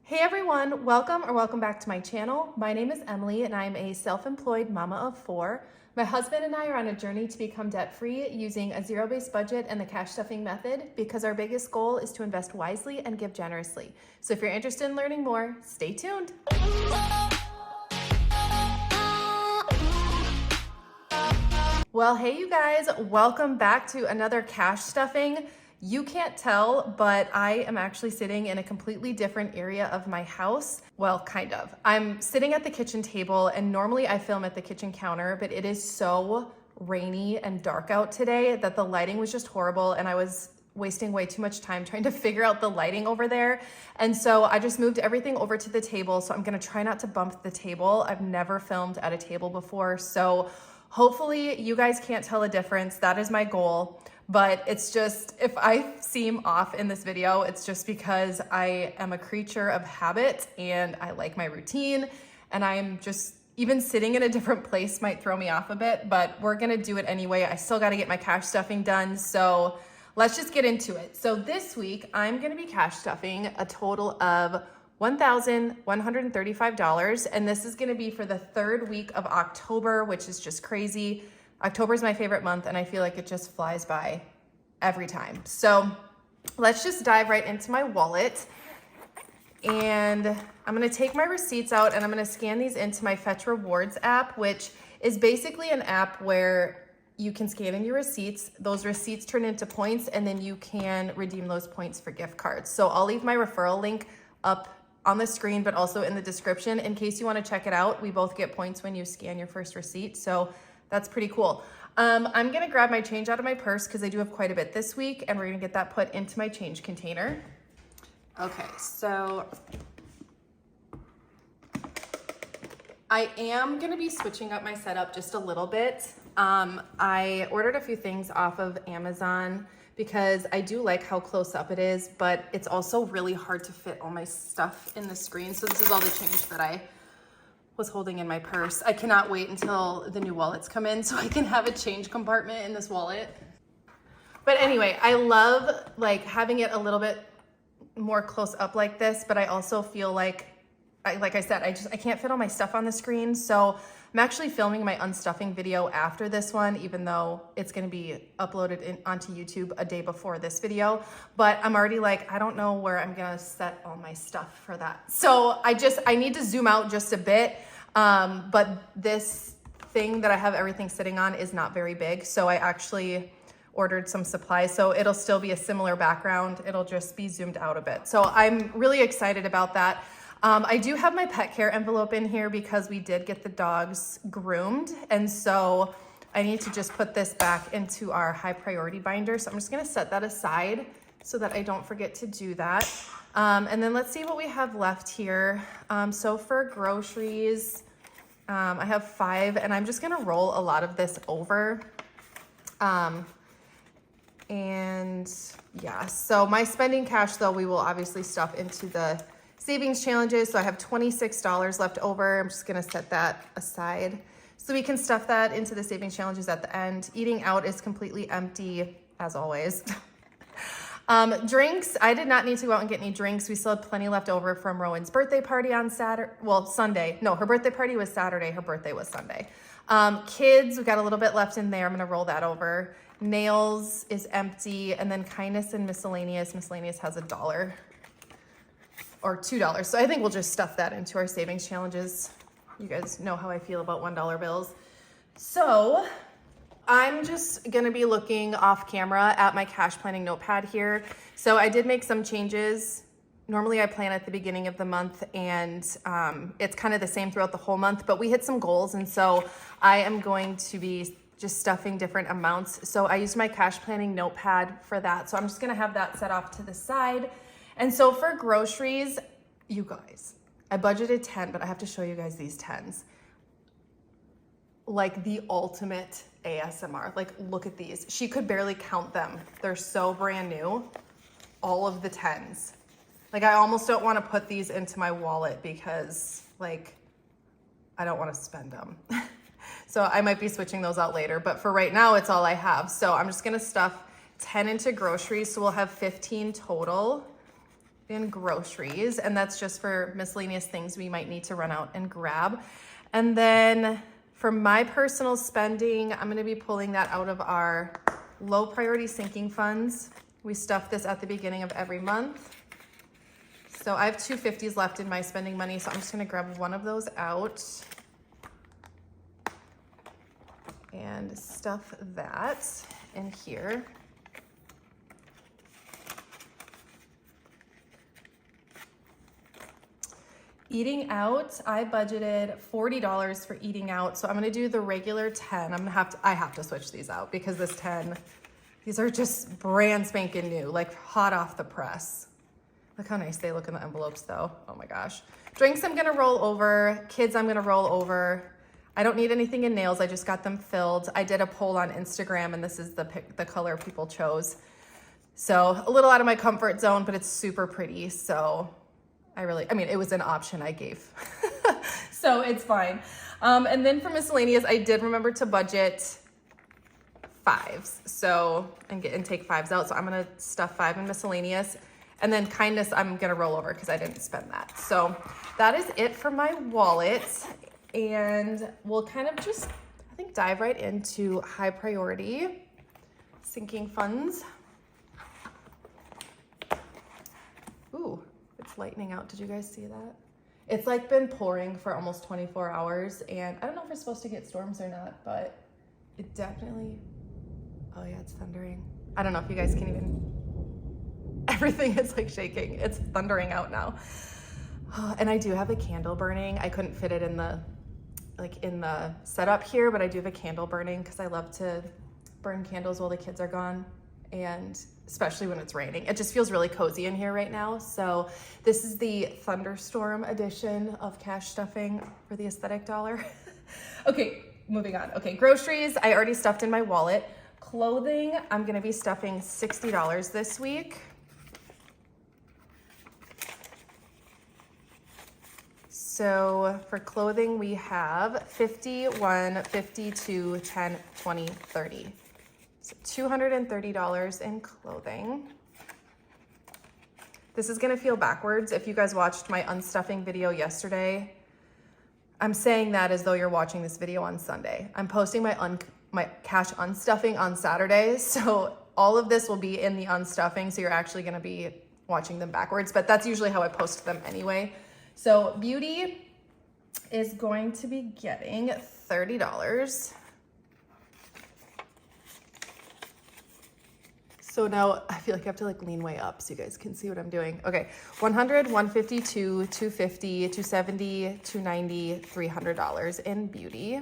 Hey everyone, welcome back to my channel. My name is Emily and I'm a self-employed mama of 4. My husband and I are on a journey to become debt-free using a zero-based budget and the cash stuffing method because our biggest goal is to invest wisely and give generously. So if you're interested in learning more, stay tuned. Well, hey you guys, welcome back to another cash stuffing. You can't tell, but I am actually sitting in a completely different area of my house. Well, kind of. I'm sitting at the kitchen table and normally I film at the kitchen counter, but it is so rainy and dark out today that the lighting was just horrible and I was wasting way too much time trying to figure out the lighting over there. And so I just moved everything over to the table. So I'm gonna try not to bump the table. I've never filmed at a table before. So hopefully you guys can't tell a difference. That is my goal. But it's just, if I seem off in this video, it's just because I am a creature of habit and I like my routine, and I'm just, even sitting in a different place might throw me off a bit, but we're gonna do it anyway. I still gotta get my cash stuffing done, so let's just get into it. So this week, I'm gonna be cash stuffing a total of $1,135, and this is gonna be for the 3rd week of October, which is just crazy. October is my favorite month and I feel like it just flies by every time. So let's just dive right into my wallet, and I'm gonna take my receipts out and I'm gonna scan these into my Fetch Rewards app, which is basically an app where you can scan in your receipts, those receipts turn into points, and then you can redeem those points for gift cards. So I'll leave my referral link up on the screen, but also in the description in case you wanna check it out. We both get points when you scan your first receipt, so that's pretty cool. I'm gonna grab my change out of my purse because I do have quite a bit this week, and we're gonna get that put into my change container. Okay, so I am gonna be switching up my setup just a little bit. I ordered a few things off of Amazon because I do like how close up it is, but it's also really hard to fit all my stuff in the screen. So this is all the change that I was holding in my purse. I cannot wait until the new wallets come in so I can have a change compartment in this wallet. But anyway, I love like having it a little bit more close up like this, but I also feel like I said, I can't fit all my stuff on the screen. So I'm actually filming my unstuffing video after this one, even though it's gonna be uploaded onto YouTube a day before this video. But I'm already like, I don't know where I'm gonna set all my stuff for that. So I need to zoom out just a bit. But this thing that I have everything sitting on is not very big. So I actually ordered some supplies. So it'll still be a similar background. It'll just be zoomed out a bit. So I'm really excited about that. I do have my pet care envelope in here because we did get the dogs groomed. And so I need to just put this back into our high priority binder. So I'm just gonna set that aside so that I don't forget to do that. And then let's see what we have left here. So for groceries, I have 5, and I'm just gonna roll a lot of this over. And yeah, so my spending cash though, we will obviously stuff into the savings challenges. So I have $26 left over. I'm just gonna set that aside so we can stuff that into the savings challenges at the end. Eating out is completely empty as always. Drinks, I did not need to go out and get any drinks. We still had plenty left over from Rowan's birthday party on Sunday. No, her birthday party was Saturday. Her birthday was Sunday. Kids, we got a little bit left in there. I'm gonna roll that over. Nails is empty. And then kindness and miscellaneous. Miscellaneous has $1 or $2. So I think we'll just stuff that into our savings challenges. You guys know how I feel about $1 bills. So I'm just gonna be looking off camera at my cash planning notepad here. So I did make some changes. Normally I plan at the beginning of the month, and it's kind of the same throughout the whole month, but we hit some goals. And so I am going to be just stuffing different amounts. So I used my cash planning notepad for that. So I'm just gonna have that set off to the side. And so for groceries, you guys, I budgeted 10, but I have to show you guys these 10s. Like the ultimate ASMR. Like, look at these. She could barely count them. They're so brand new. All of the 10s. Like, I almost don't want to put these into my wallet because, like, I don't want to spend them. So I might be switching those out later, but for right now, it's all I have. So I'm just gonna stuff 10 into groceries, so we'll have 15 total. in groceries, and that's just for miscellaneous things we might need to run out and grab. And then for my personal spending, I'm gonna be pulling that out of our low priority sinking funds. We stuff this at the beginning of every month. So I have 250s left in my spending money, so I'm just gonna grab one of those out and stuff that in here. Eating out, I budgeted $40 for eating out. So I'm gonna do the regular 10. I have to switch these out because this 10, these are just brand spanking new, like hot off the press. Look how nice they look in the envelopes though. Oh my gosh. Drinks I'm gonna roll over. Kids I'm gonna roll over. I don't need anything in nails. I just got them filled. I did a poll on Instagram and this is the color people chose. So a little out of my comfort zone, but it's super pretty. So I mean, it was an option I gave. So it's fine. And then for miscellaneous, I did remember to budget 5s. So, and take 5s out. So I'm gonna stuff 5 in miscellaneous. And then kindness, I'm gonna roll over because I didn't spend that. So that is it for my wallet. And we'll kind of just, I think, dive right into high priority sinking funds. Ooh. It's lightning out. Did you guys see that? It's like been pouring for almost 24 hours and I don't know if we're supposed to get storms or not, but it definitely, oh yeah, it's thundering. I don't know if you guys can even, everything is like shaking. It's thundering out now. And I do have a candle burning. I couldn't fit it in the setup here, but I do have a candle burning because I love to burn candles while the kids are gone. And especially when it's raining. It just feels really cozy in here right now. So this is the thunderstorm edition of cash stuffing for the aesthetic dollar. Okay, moving on. Okay, groceries, I already stuffed in my wallet. Clothing, I'm gonna be stuffing $60 this week. So for clothing, we have 51, 52, 10, 20, 30. $230 in clothing. This is gonna feel backwards. If you guys watched my unstuffing video yesterday, I'm saying that as though you're watching this video on Sunday. I'm posting my cash unstuffing on Saturday, so all of this will be in the unstuffing, so you're actually gonna be watching them backwards, but that's usually how I post them anyway. So beauty is going to be getting $30. So now I feel like I have to like lean way up so you guys can see what I'm doing. Okay, 100, 152, 250, 270, 290, $300 in beauty.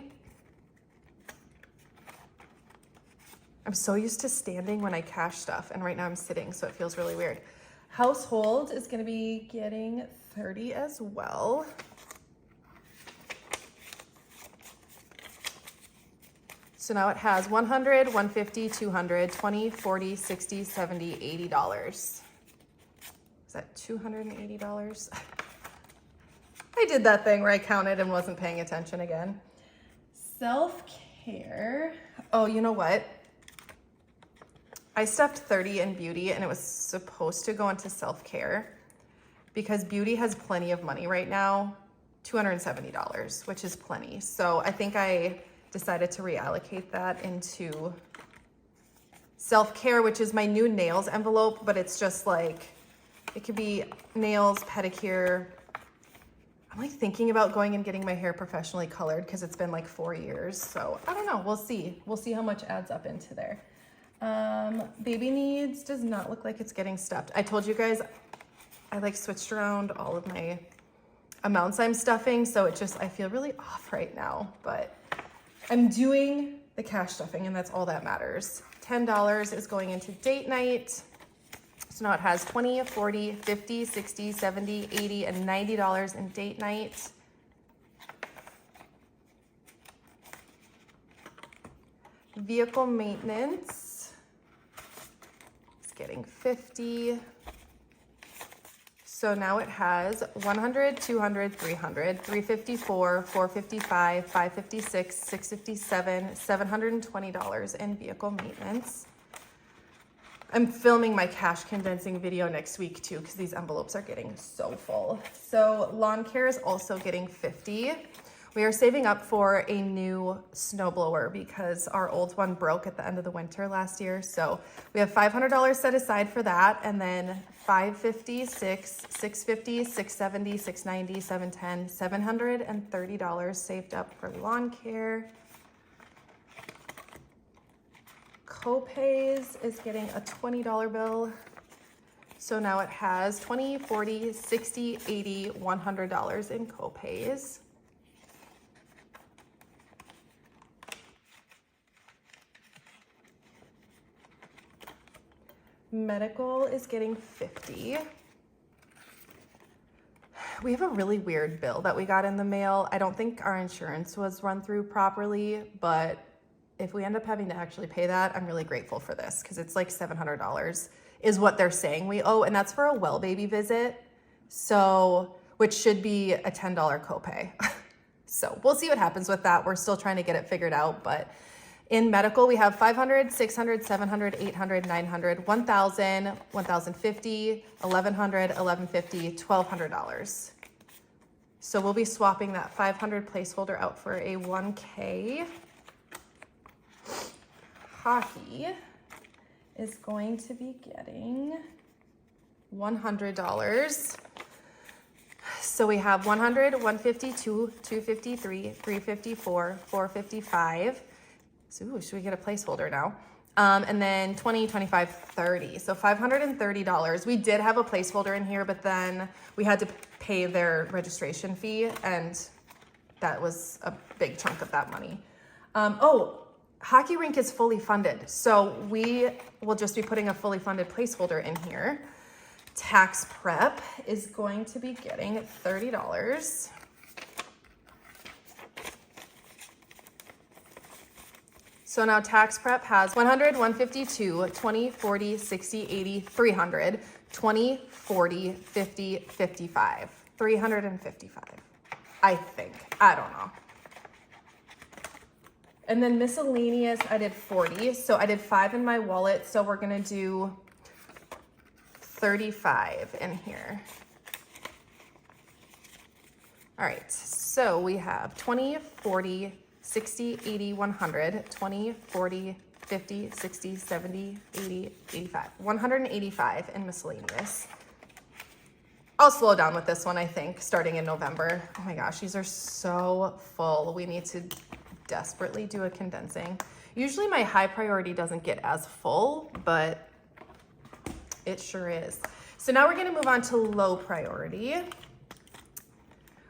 I'm so used to standing when I cash stuff, and right now I'm sitting, so it feels really weird. Household is gonna be getting 30 as well. So now it has 100, 150, 200, 20, 40, 60, 70, $80. Is that $280? I did that thing where I counted and wasn't paying attention again. Self-care. Oh, you know what? I stuffed 30 in beauty and it was supposed to go into self-care because beauty has plenty of money right now, $270, which is plenty. So I think I decided to reallocate that into self-care, which is my new nails envelope, but it's just like, it could be nails, pedicure. I'm like thinking about going and getting my hair professionally colored because it's been like 4 years. So I don't know, we'll see. We'll see how much adds up into there. Baby needs does not look like it's getting stuffed. I told you guys, I like switched around all of my amounts I'm stuffing. So it just, I feel really off right now, but I'm doing the cash stuffing and that's all that matters. $10 is going into date night. So now it has 20, 40, 50, 60, 70, 80, and $90 in date night. Vehicle maintenance is getting 50. So now it has 100, 200, 300, 354, 455, 556, 657, $720 in vehicle maintenance. I'm filming my cash condensing video next week too, because these envelopes are getting so full. So lawn care is also getting 50. We are saving up for a new snowblower because our old one broke at the end of the winter last year. So we have $500 set aside for that, and then $550, $650, $670, $690, $710, $730 saved up for lawn care. Copays is getting a $20 bill. So now it has $20, $40, $60, $80, $100 in copays. Medical is getting 50. We have a really weird bill that we got in the mail. I don't think our insurance was run through properly, but if we end up having to actually pay that, I'm really grateful for this because it's like $700 is what they're saying we owe, and that's for a well baby visit, so which should be a $10 copay. So we'll see what happens with that. We're still trying to get it figured out, but in medical, we have $500, $600, $700, $800, $900, $1,000, $1,050, $1,100, $1,150, $1,200. So we'll be swapping that 500 placeholder out for a 1K. Hockey is going to be getting $100. So we have 100, 152, 253, 354, 455. So, ooh, should we get a placeholder now? And then 20, 25, 30. So $530. We did have a placeholder in here, but then we had to pay their registration fee, and that was a big chunk of that money. Hockey rink is fully funded. So we will just be putting a fully funded placeholder in here. Tax prep is going to be getting $30. So now tax prep has 100, 152, 20, 40, 60, 80, 300, 20, 40, 50, 55, 355, I think. I don't know. And then miscellaneous, I did 40. So I did 5 in my wallet. So we're gonna do 35 in here. All right, so we have 20, 40, 60, 80, 100, 20, 40, 50, 60, 70, 80, 85, 185 in miscellaneous. I'll slow down with this one, I think, starting in November. Oh my gosh, these are so full. We need to desperately do a condensing. Usually my high priority doesn't get as full, but it sure is. So now we're gonna move on to low priority.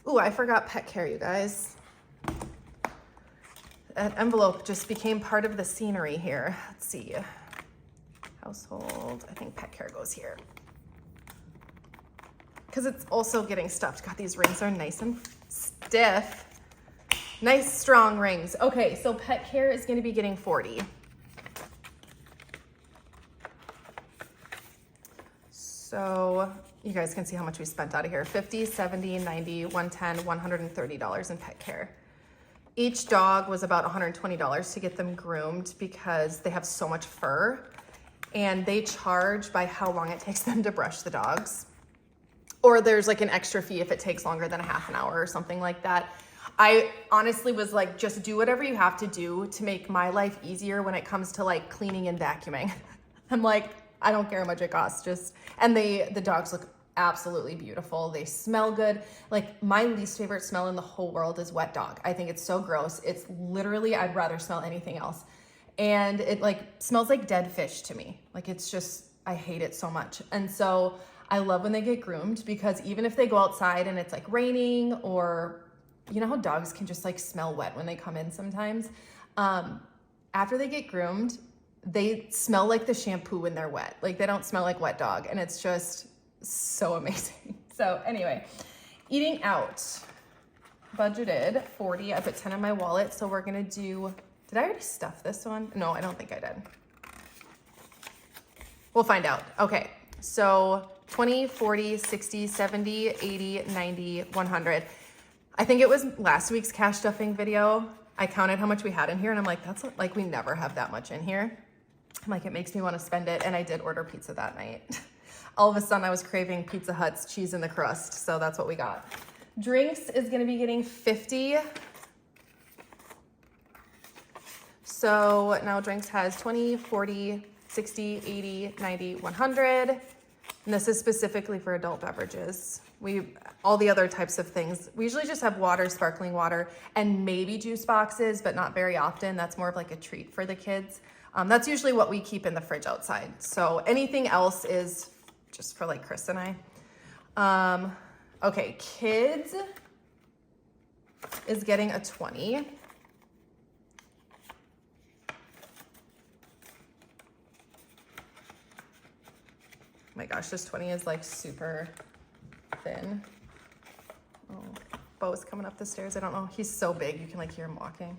Ooh, I forgot pet care, you guys. That envelope just became part of the scenery here. Let's see. Household, I think pet care goes here. Because it's also getting stuffed. God, these rings are nice and stiff. Nice strong rings. Okay, so pet care is gonna be getting 40. So you guys can see how much we spent out of here. 50, 70, 90, 110, $130 in pet care. Each dog was about $120 to get them groomed because they have so much fur, and they charge by how long it takes them to brush the dogs. Or there's like an extra fee if it takes longer than a half an hour or something like that. I honestly was like, just do whatever you have to do to make my life easier when it comes to like cleaning and vacuuming. I'm like, I don't care how much it costs, and the dogs look absolutely beautiful. They smell good. Like, my least favorite smell in the whole world is wet dog. I think it's so gross. It's literally, I'd rather smell anything else. And it like smells like dead fish to me. Like, it's just, I hate it so much. And so I love when they get groomed, because even if they go outside and it's like raining, or you know how dogs can just like smell wet when they come in sometimes, after they get groomed, they smell like the shampoo when they're wet. Like, they don't smell like wet dog, and it's just so amazing. So anyway, eating out, budgeted 40. I put 10 in my wallet. So we're gonna do, did I already stuff this one? No, I don't think I did. We'll find out. Okay, so 20, 40, 60, 70, 80, 90, 100. I think it was last week's cash stuffing video. I counted how much we had in here, and I'm like, that's like, we never have that much in here. I'm like, it makes me want to spend it. And I did order pizza that night. All of a sudden I was craving Pizza Hut's cheese in the crust. So that's what we got. Drinks is going to be getting 50. So now drinks has 20, 40, 60, 80, 90, 100. And this is specifically for adult beverages. All the other types of things, we usually just have water, sparkling water, and maybe juice boxes, but not very often. That's more of like a treat for the kids. That's usually what we keep in the fridge outside. So anything else is just for like Chris and I. Okay, kids is getting a 20. Oh my gosh, this 20 is like super thin. Oh, Bo's coming up the stairs. I don't know. He's so big. You can like hear him walking.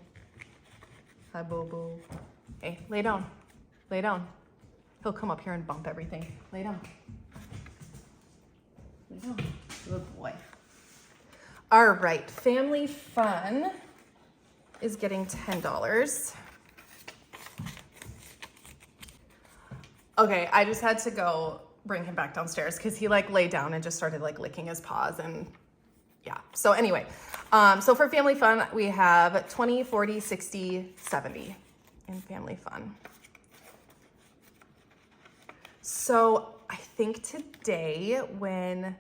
Hi, Bo. Hey, lay down. Lay down. He'll come up here and bump everything. Lay down. Lay down. Good boy. All right. Family Fun is getting $10. Okay, I just had to go bring him back downstairs because he like laid down and just started like licking his paws and yeah. So anyway, so for Family Fun, we have 20, 40, 60, 70 in Family Fun. So I think today when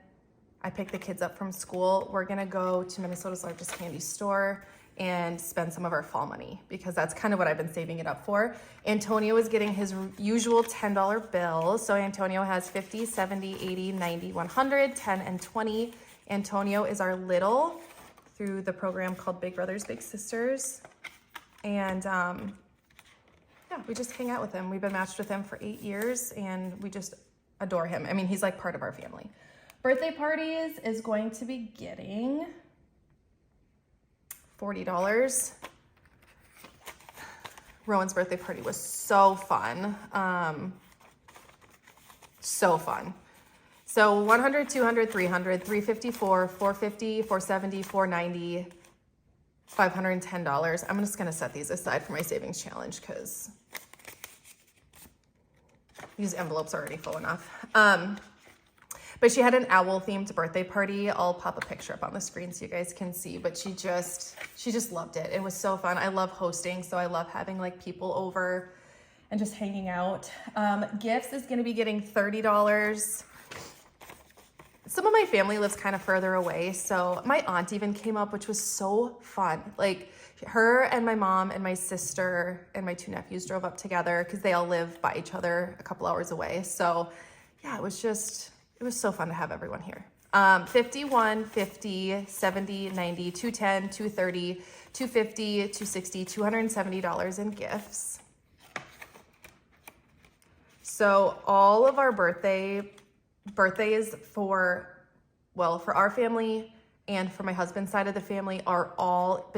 I pick the kids up from school, we're gonna go to Minnesota's largest candy store and spend some of our fall money because that's kind of what I've been saving it up for. Antonio is getting his usual $10 bill. So Antonio has 50, 70, 80, 90, 100, 10, and 20. Antonio is our little through the program called Big Brothers Big Sisters. And yeah, we just hang out with him. We've been matched with him for 8 years and we just adore him. I mean, he's like part of our family. Birthday parties is going to be getting $40. Rowan's birthday party was so fun. So fun. So 100, 200, 300, 354, 450, 470, 490, $510. I'm just gonna set these aside for my savings challenge because these envelopes are already full enough. But she had an owl themed birthday party. I'll pop a picture up on the screen so you guys can see, but she just loved it. It was so fun. I love hosting, so I love having like people over and just hanging out. Gifts is gonna be getting $30. Some of my family lives kind of further away, so my aunt even came up, which was so fun. Like her and my mom and my sister and my 2 nephews drove up together because they all live by each other a couple hours away. So yeah, it was so fun to have everyone here. 51, 50, 70, 90, 210, 230, 250, 260, $270 in gifts. So all of our birthdays for our family and for my husband's side of the family are all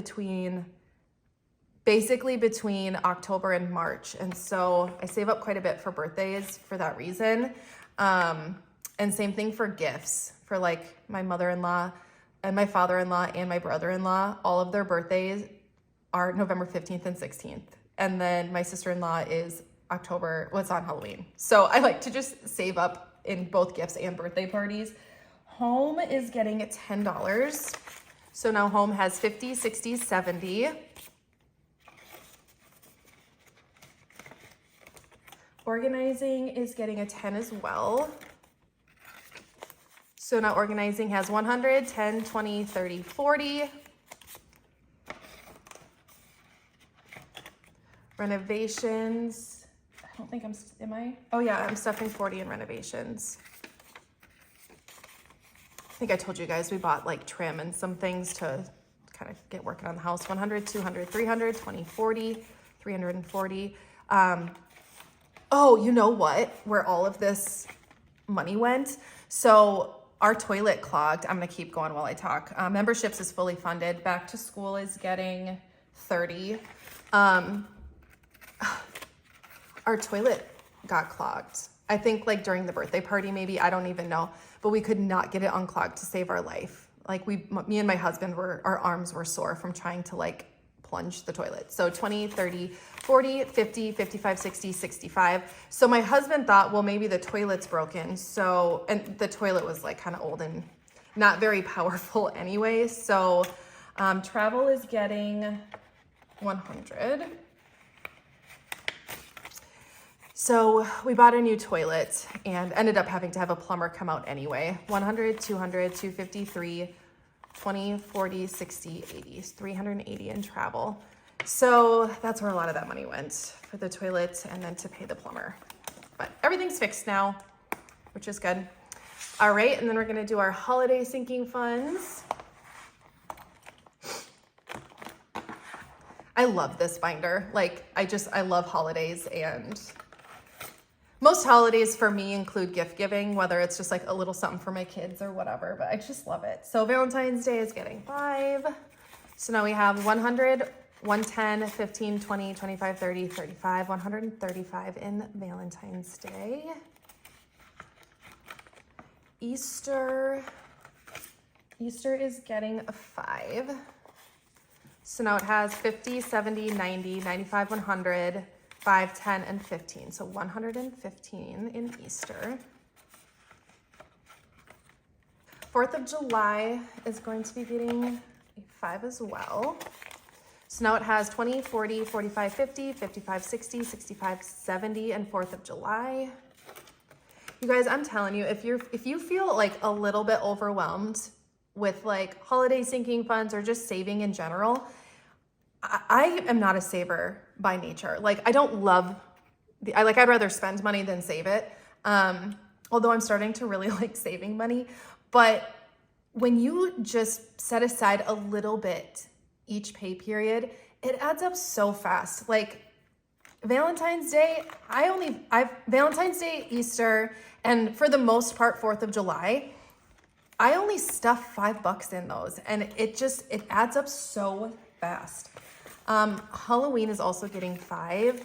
basically between October and March. And so I save up quite a bit for birthdays for that reason. And same thing for gifts for like my mother-in-law and my father-in-law and my brother-in-law. All of their birthdays are November 15th and 16th. And then my sister-in-law is it's on Halloween. So I like to just save up in both gifts and birthday parties. Home is getting $10. So now home has 50, 60, 70. Organizing is getting a 10 as well. So now organizing has 100, 10, 20, 30, 40. Renovations, I don't think am I? Oh yeah, I'm stuffing 40 in renovations. I think I told you guys we bought like trim and some things to kind of get working on the house. 100, 200, 300, 20, 40, 340. Oh, you know what? Where all of this money went? So our toilet clogged. I'm gonna keep going while I talk. Memberships is fully funded. Back to school is getting 30. Our toilet got clogged. I think like during the birthday party, maybe, I don't even know, but we could not get it unclogged to save our life. Like me and my husband our arms were sore from trying to like plunge the toilet. So 20, 30, 40, 50, 55, 60, 65. So my husband thought, well, maybe the toilet's broken. So, and the toilet was like kind of old and not very powerful anyway. So Travel is getting 100. So we bought a new toilet and ended up having to have a plumber come out anyway. 100, 200, 253, 20, 40, 60, 80, 380 in Travel. So that's where a lot of that money went, for the toilet and then to pay the plumber. But everything's fixed now, which is good. All right, and then we're gonna do our holiday sinking funds. I love this binder. Like, I love holidays, and most holidays for me include gift giving, whether it's just like a little something for my kids or whatever, but I just love it. So Valentine's Day is getting 5. So now we have 100, 110, 15, 20, 25, 30, 35, 135 in Valentine's Day. Easter is getting a 5. So now it has 50, 70, 90, 95, 100, 5, 10, and 15. So 115 in Easter. 4th of July is going to be getting a 5 as well. So now it has 20, 40, 45, 50, 55, 60, 65, 70, and 4th of July. You guys, I'm telling you, if you feel like a little bit overwhelmed with like holiday sinking funds or just saving in general, I am not a saver by nature. Like, I don't love I'd rather spend money than save it. Although I'm starting to really like saving money. But when you just set aside a little bit each pay period, it adds up so fast. Like Valentine's Day, Valentine's Day, Easter, and for the most part, 4th of July, I only stuff $5 in those, and it adds up so fast. Halloween is also getting 5.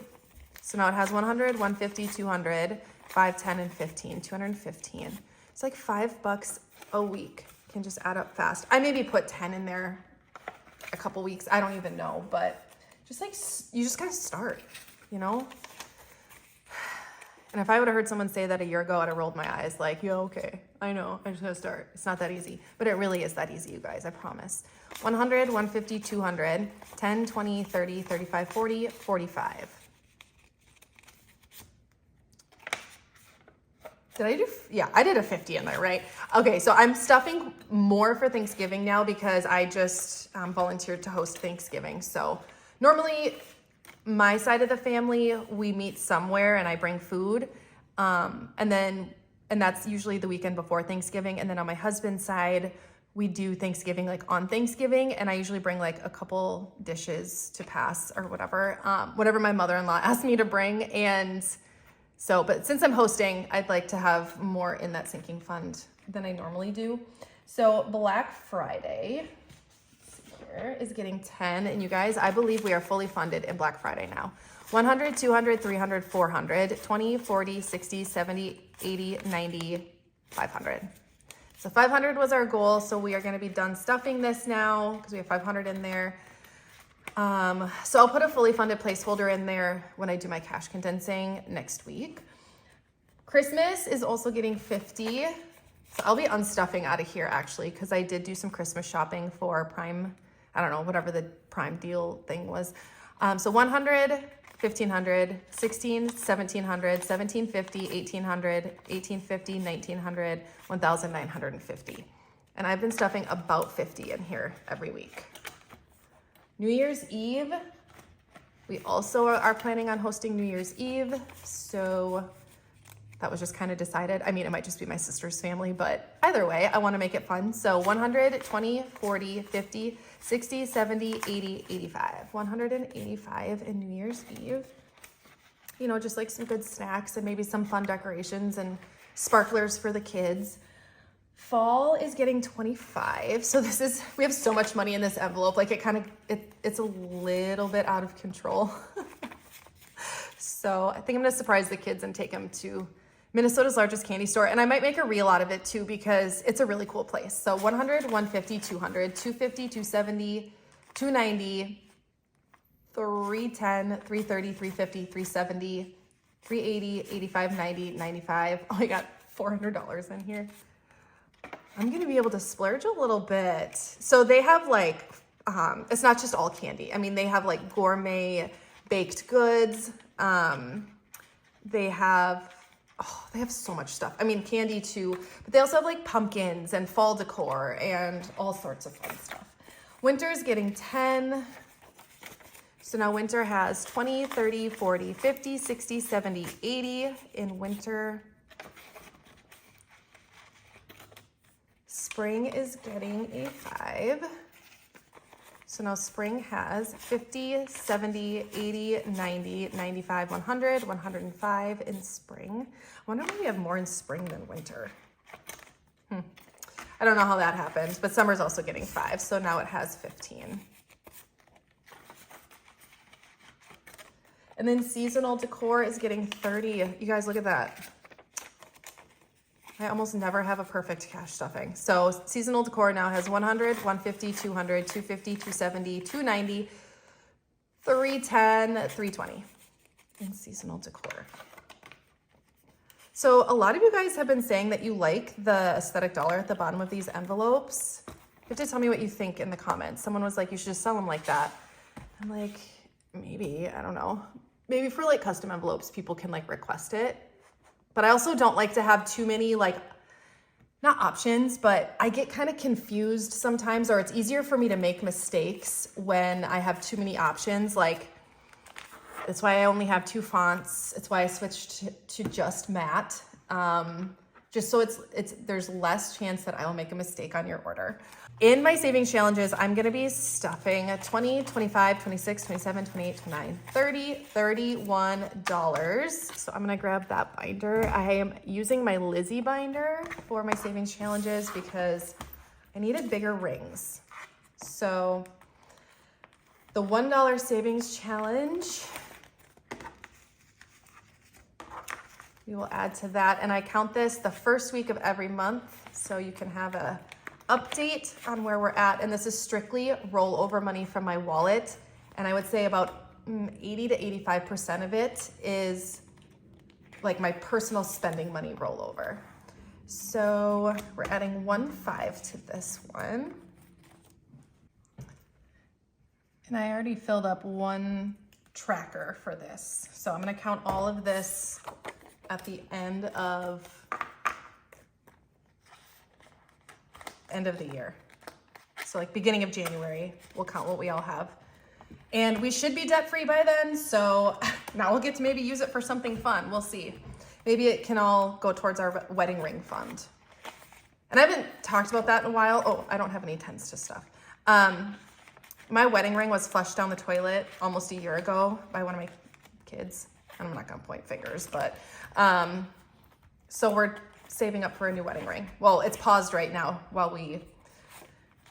So now it has 100, 150, 200, 5, 10, and 15, 215. It's like $5 a week can just add up fast. I maybe put 10 in there a couple weeks. I don't even know, but just like, you just gotta start, you know? And if I would have heard someone say that a year ago, I'd have rolled my eyes like, yeah, okay, I know, I just gotta start. It's not that easy, but it really is that easy, you guys, I promise. 100, 150, 200, 10, 20, 30, 35, 40, 45. Did I do? Yeah, I did a 50 in there, right? Okay, so I'm stuffing more for Thanksgiving now because I just volunteered to host Thanksgiving. So normally my side of the family, we meet somewhere and I bring food. And that's usually the weekend before Thanksgiving. And then on my husband's side, we do Thanksgiving like on Thanksgiving. And I usually bring like a couple dishes to pass or whatever, whatever my mother-in-law asked me to bring. And so, but since I'm hosting, I'd like to have more in that sinking fund than I normally do. So Black Friday, let's see here, is getting 10. And you guys, I believe we are fully funded in Black Friday now. 100, 200, 300, 400, 20, 40, 60, 70, 80, 90, 500. So 500 was our goal. So we are going to be done stuffing this now because we have 500 in there. So I'll put a fully funded placeholder in there when I do my cash condensing next week. Christmas is also getting 50. So I'll be unstuffing out of here actually, because I did do some Christmas shopping for Prime. I don't know, whatever the Prime deal thing was. So 100, 1500, 16, 1700, 1750, 1800, 1850, 1900, 1950. And I've been stuffing about 50 in here every week. New Year's Eve, we also are planning on hosting New Year's Eve, so that was just kind of decided. I mean, it might just be my sister's family, but either way, I want to make it fun. So 100, 20, 40, 50, 60, 70, 80, 85. 185 in New Year's Eve. You know, just like some good snacks and maybe some fun decorations and sparklers for the kids. Fall is getting 25. So we have so much money in this envelope. Like it's a little bit out of control. So I think I'm gonna surprise the kids and take them to Minnesota's largest candy store. And I might make a reel out of it too, because it's a really cool place. So 100, 150, 200, 250, 270, 290, 310, 330, 350, 370, 380, 85, 90, 95. Oh, I got $400 in here. I'm gonna be able to splurge a little bit. So they have like, it's not just all candy. I mean, they have like gourmet baked goods. They have so much stuff. I mean, candy too, but they also have like pumpkins and fall decor and all sorts of fun stuff. Winter is getting 10. So now winter has 20, 30, 40, 50, 60, 70, 80 in winter. Spring is getting a 5. So now spring has 50, 70, 80, 90, 95, 100, 105 in spring. I wonder if we have more in spring than winter. I don't know how that happened, but summer's also getting 5. So now it has 15. And then seasonal decor is getting 30. You guys, look at that. I almost never have a perfect cash stuffing. So seasonal decor now has 100, 150, 200, 250, 270, 290, 310, 320 in seasonal decor. So a lot of you guys have been saying that you like the aesthetic dollar at the bottom of these envelopes. You have to tell me what you think in the comments. Someone was like, you should just sell them like that. I'm like, maybe, I don't know. Maybe for like custom envelopes, people can like request it. But I also don't like to have too many, like, not options, but I get kind of confused sometimes, or it's easier for me to make mistakes when I have too many options. Like, that's why I only have 2 fonts. It's why I switched to just matte. Just so there's less chance that I will make a mistake on your order. In my savings challenges, I'm gonna be stuffing 20, 25, 26, 27, 28, 29, 30, $31. So I'm gonna grab that binder. I am using my Lizzie binder for my savings challenges because I needed bigger rings. So the $1 savings challenge, we will add to that. And I count this the first week of every month so you can have a update on where we're at. And this is strictly rollover money from my wallet. And I would say about 80 to 85% of it is like my personal spending money rollover. So we're adding 1.5 to this one. And I already filled up 1 tracker for this. So I'm gonna count all of this at the end of the year. So like beginning of January, we'll count what we all have. And we should be debt free by then. So now we'll get to maybe use it for something fun. We'll see. Maybe it can all go towards our wedding ring fund. And I haven't talked about that in a while. Oh, I don't have any 10s to stuff. My wedding ring was flushed down the toilet almost a year ago by one of my kids. I'm not gonna point fingers, but so we're saving up for a new wedding ring. Well, it's paused right now while we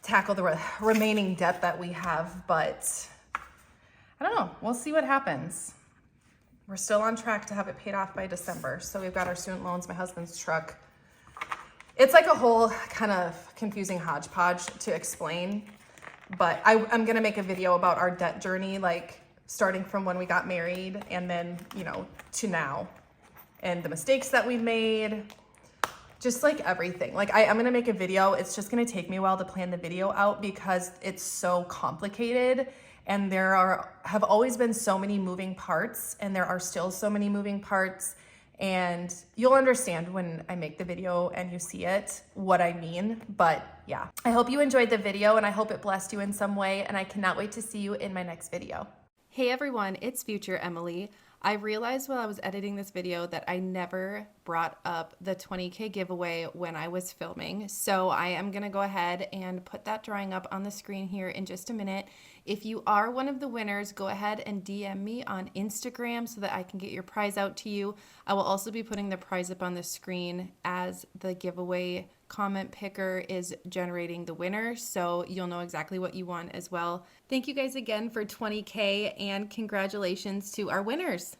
tackle the remaining debt that we have, but I don't know. We'll see what happens. We're still on track to have it paid off by December. So we've got our student loans, my husband's truck. It's like a whole kind of confusing hodgepodge to explain, but I'm gonna make a video about our debt journey, like starting from when we got married and then, you know, to now, and the mistakes that we made, just like everything. Like I'm gonna make a video. It's just gonna take me a while to plan the video out because it's so complicated and there have always been so many moving parts, and there are still so many moving parts, and you'll understand when I make the video and you see it, what I mean. But yeah, I hope you enjoyed the video and I hope it blessed you in some way, and I cannot wait to see you in my next video. Hey everyone, it's Future Emily. I realized while I was editing this video that I never brought up the 20K giveaway when I was filming. So I am gonna go ahead and put that drawing up on the screen here in just a minute. If you are one of the winners, go ahead and DM me on Instagram so that I can get your prize out to you. I will also be putting the prize up on the screen as the giveaway comment picker is generating the winner, so you'll know exactly what you won as well. Thank you guys again for 20K and congratulations to our winners.